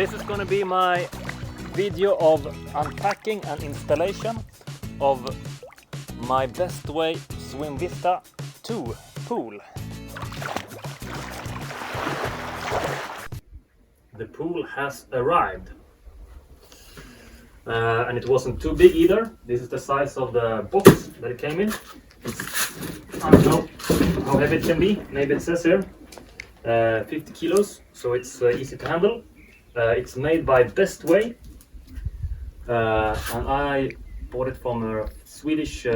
This is gonna be my video of unpacking and installation of my Bestway Swim Vista II pool. The pool has arrived. And it wasn't too big either. This is the size of the box that it came in. I don't know how heavy it can be. Maybe it says here 50 kilos, so it's easy to handle. It's made by Bestway, and I bought it from a Swedish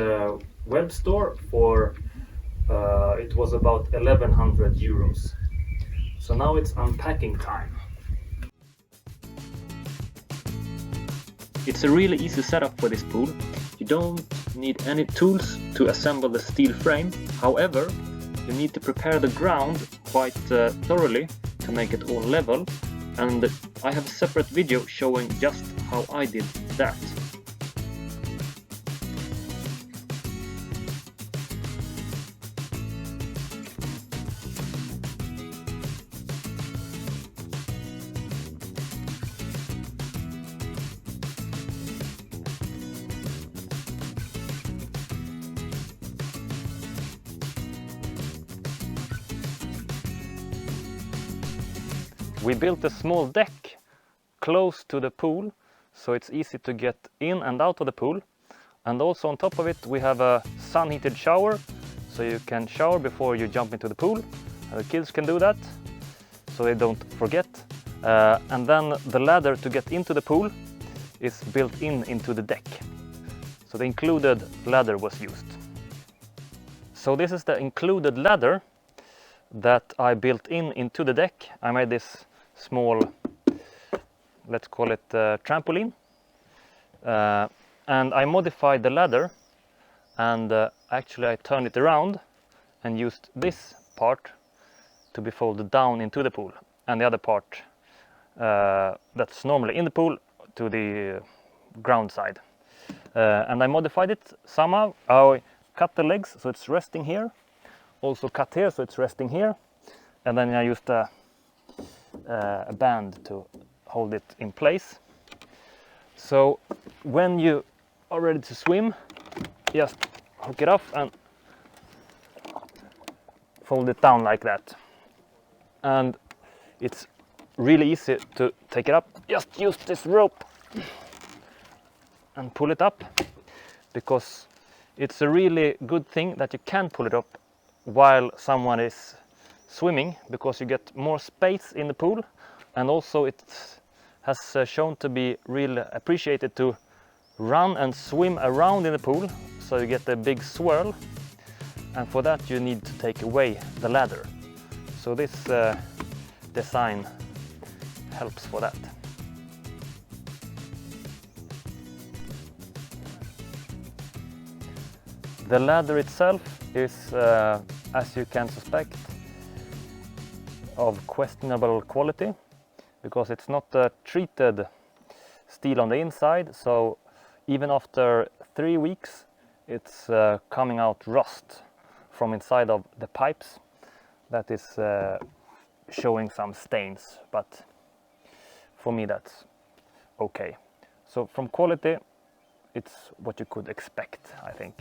web store for it was about 1100 euros. So now it's unpacking time. It's a really easy setup for this pool. You don't need any tools to assemble the steel frame. However, you need to prepare the ground quite thoroughly to make it all level, and I have a separate video showing just how I did that. We built a small deck close to the pool, so it's easy to get in and out of the pool. And also on top of it we have a sun-heated shower, so you can shower before you jump into the pool. The kids can do that, so they don't forget. And then the ladder to get into the pool is built into the deck. So the included ladder was used. So this is the included ladder that I built into the deck. I made this small, let's call it trampoline, and I modified the ladder, and actually I turned it around and used this part to be folded down into the pool, and the other part that's normally in the pool to the ground side. And I modified it somehow. I cut the legs so it's resting here, also cut here so it's resting here, and then I used a band to hold it in place. So when you are ready to swim, just hook it off and fold it down like that. And it's really easy to take it up. Just use this rope and pull it up, because it's a really good thing that you can pull it up while someone is swimming, because you get more space in the pool, and also it has shown to be really appreciated to run and swim around in the pool, so you get a big swirl, and for that you need to take away the ladder. So this design helps for that. The ladder itself is, as you can suspect, of questionable quality, because it's not treated steel on the inside, so even after 3 weeks it's coming out rust from inside of the pipes. That is showing some stains, but for me that's okay. So from quality it's what you could expect, I think.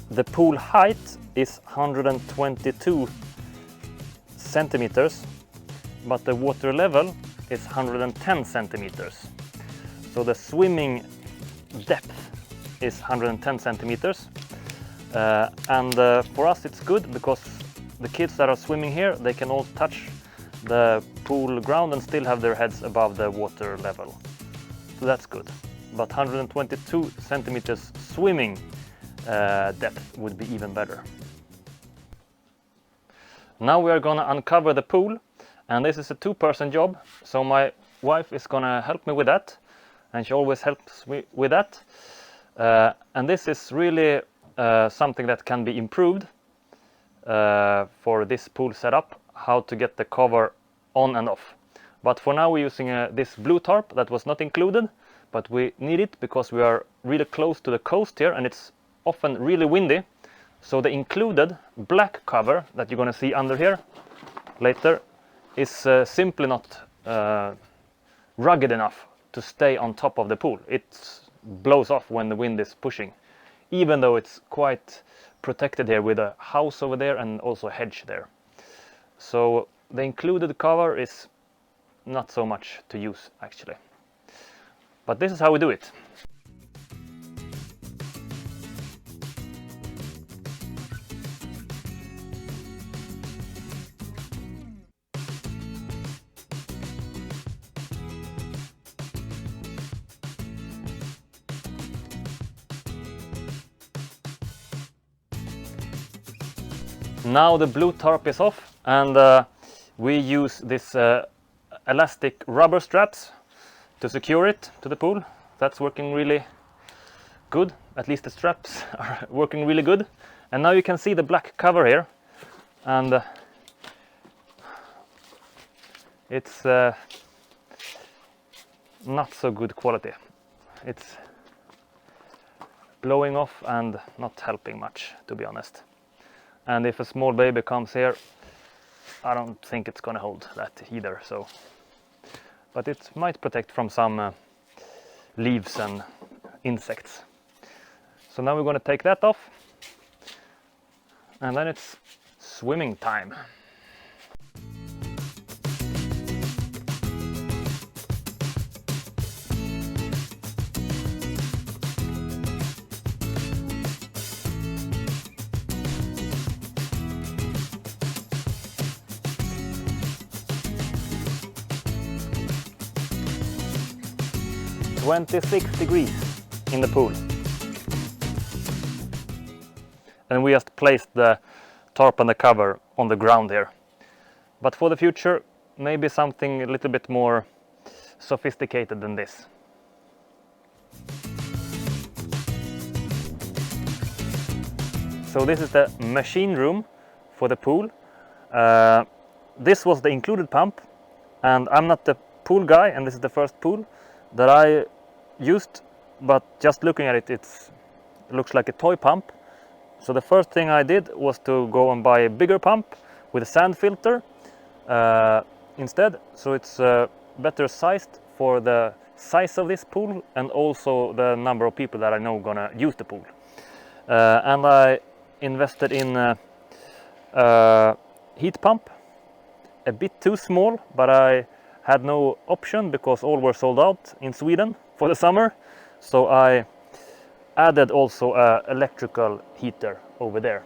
The pool height is 122 centimeters, but the water level is 110 centimeters. So the swimming depth is 110 centimeters. And for us it's good, because the kids that are swimming here, they can all touch the pool ground and still have their heads above the water level. So that's good. But 122 centimeters swimming depth would be even better. Now we are gonna uncover the pool, and this is a two-person job, so my wife is gonna help me with that, and she always helps me with that. And this is really something that can be improved for this pool setup, how to get the cover on and off. But for now we're using this blue tarp that was not included, but we need it because we are really close to the coast here and it's often really windy. So the included black cover that you're going to see under here later is simply not rugged enough to stay on top of the pool. It blows off when the wind is pushing, even though it's quite protected here with a house over there and also a hedge there. So the included cover is not so much to use actually. But this is how we do it. Now the blue tarp is off and we use this elastic rubber straps to secure it to the pool. That's working really good. At least the straps are working really good. And now you can see the black cover here, and it's not so good quality. It's blowing off and not helping much, to be honest. And if a small baby comes here, I don't think it's gonna hold that either. So, but it might protect from some leaves and insects. So now we're gonna take that off, and then it's swimming time. It's 26 degrees in the pool. And we just placed the tarp and the cover on the ground here. But for the future, maybe something a little bit more sophisticated than this. So this is the machine room for the pool. This was the included pump, and I'm not the pool guy, and this is the first pool that I used, but just looking at it, it looks like a toy pump. So the first thing I did was to go and buy a bigger pump with a sand filter instead. So it's better sized for the size of this pool and also the number of people that I know gonna use the pool. And I invested in a heat pump, a bit too small, but I had no option because all were sold out in Sweden for the summer. So I added also an electrical heater over there.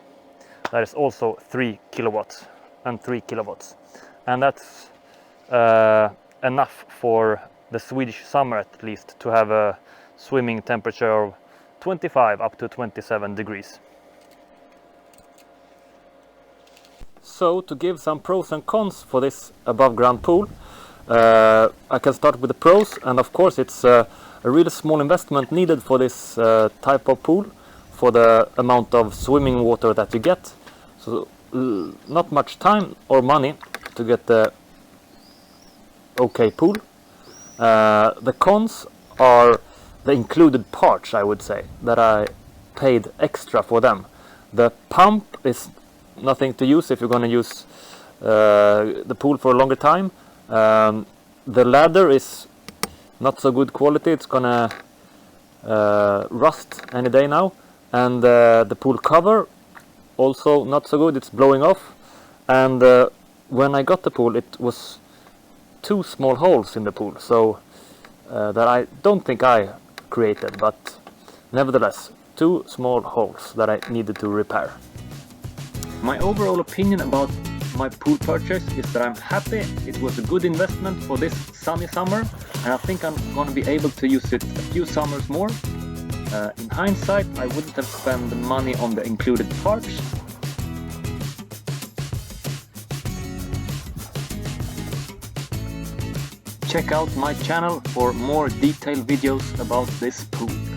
That is also 3 kilowatts and 3 kilowatts. And that's enough for the Swedish summer at least to have a swimming temperature of 25 up to 27 degrees. So to give some pros and cons for this above ground pool, I can start with the pros, and of course it's a really small investment needed for this type of pool for the amount of swimming water that you get. So not much time or money to get the okay pool. The cons are the included parts, I would say, that I paid extra for them. The pump is nothing to use if you're going to use the pool for a longer time. The ladder is not so good quality, it's gonna rust any day now. And the pool cover also not so good, it's blowing off. And when I got the pool, it was 2 small holes in the pool, so that I don't think I created, but nevertheless 2 small holes that I needed to repair. My overall opinion about my pool purchase is that I'm happy. It was a good investment for this sunny summer, and I think I'm going to be able to use it a few summers more. In hindsight, I wouldn't have spent the money on the included parts. Check out my channel for more detailed videos about this pool.